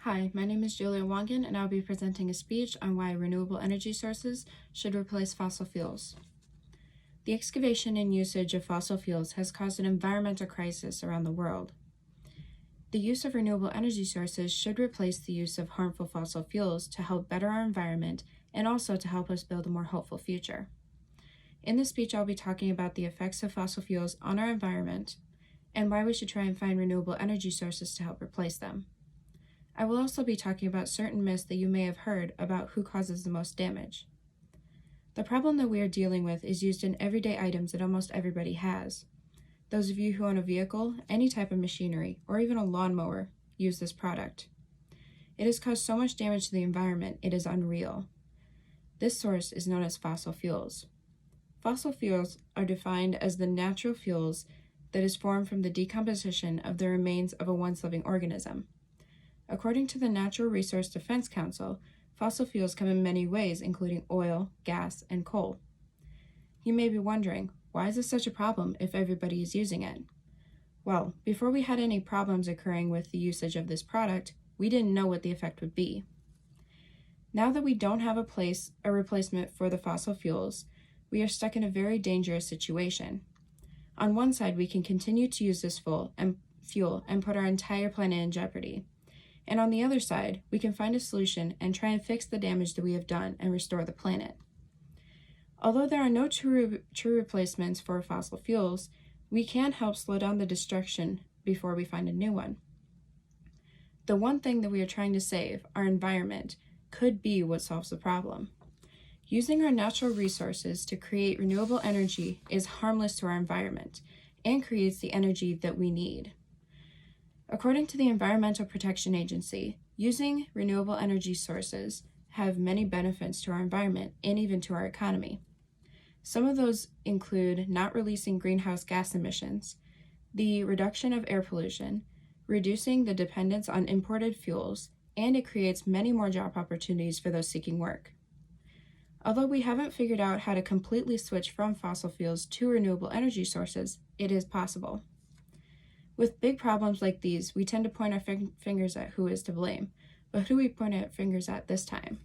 Hi, my name is Julia Wangan, and I'll be presenting a speech on why renewable energy sources should replace fossil fuels. The excavation and usage of fossil fuels has caused an environmental crisis around the world. The use of renewable energy sources should replace the use of harmful fossil fuels to help better our environment and also to help us build a more hopeful future. In this speech, I'll be talking about the effects of fossil fuels on our environment and why we should try and find renewable energy sources to help replace them. I will also be talking about certain myths that you may have heard about who causes the most damage. The problem that we are dealing with is used in everyday items that almost everybody has. Those of you who own a vehicle, any type of machinery, or even a lawnmower use this product. It has caused so much damage to the environment, it is unreal. This source is known as fossil fuels. Fossil fuels are defined as the natural fuels that is formed from the decomposition of the remains of a once living organism. According to the Natural Resource Defense Council, fossil fuels come in many ways, including oil, gas, and coal. You may be wondering, why is this such a problem if everybody is using it? Well, before we had any problems occurring with the usage of this product, we didn't know what the effect would be. Now that we don't have a replacement for the fossil fuels, we are stuck in a very dangerous situation. On one side, we can continue to use this fuel and put our entire planet in jeopardy. And on the other side, we can find a solution and try and fix the damage that we have done and restore the planet. Although there are no true replacements for fossil fuels, we can help slow down the destruction before we find a new one. The one thing that we are trying to save, our environment, could be what solves the problem. Using our natural resources to create renewable energy is harmless to our environment and creates the energy that we need. According to the Environmental Protection Agency, using renewable energy sources have many benefits to our environment and even to our economy. Some of those include not releasing greenhouse gas emissions, the reduction of air pollution, reducing the dependence on imported fuels, and it creates many more job opportunities for those seeking work. Although we haven't figured out how to completely switch from fossil fuels to renewable energy sources, it is possible. With big problems like these, we tend to point our fingers at who is to blame, but who do we point our fingers at this time?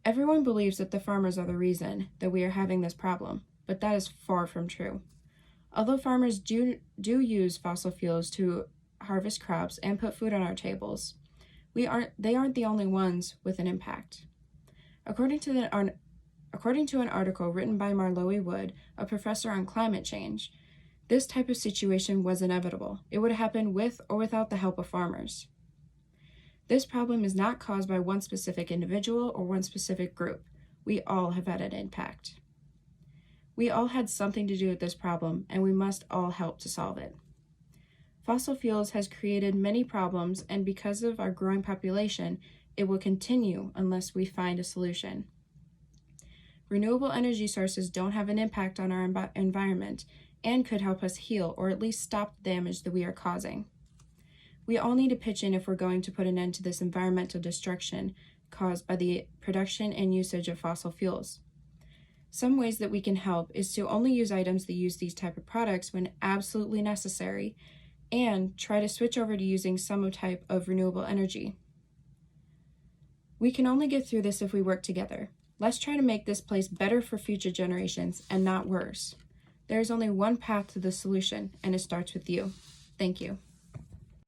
Everyone believes that the farmers are the reason that we are having this problem, but that is far from true. Although farmers do use fossil fuels to harvest crops and put food on our tables, they aren't the only ones with an impact. According to an article written by Marlowe Wood, a professor on climate change, this type of situation was inevitable. It would happen with or without the help of farmers. This problem is not caused by one specific individual or one specific group. We all have had an impact. We all had something to do with this problem, and we must all help to solve it. Fossil fuels has created many problems, and because of our growing population, it will continue unless we find a solution. Renewable energy sources don't have an impact on our environment and could help us heal or at least stop the damage that we are causing. We all need to pitch in if we're going to put an end to this environmental destruction caused by the production and usage of fossil fuels. Some ways that we can help is to only use items that use these type of products when absolutely necessary and try to switch over to using some type of renewable energy. We can only get through this if we work together. Let's try to make this place better for future generations and not worse. There is only one path to the solution, and it starts with you. Thank you.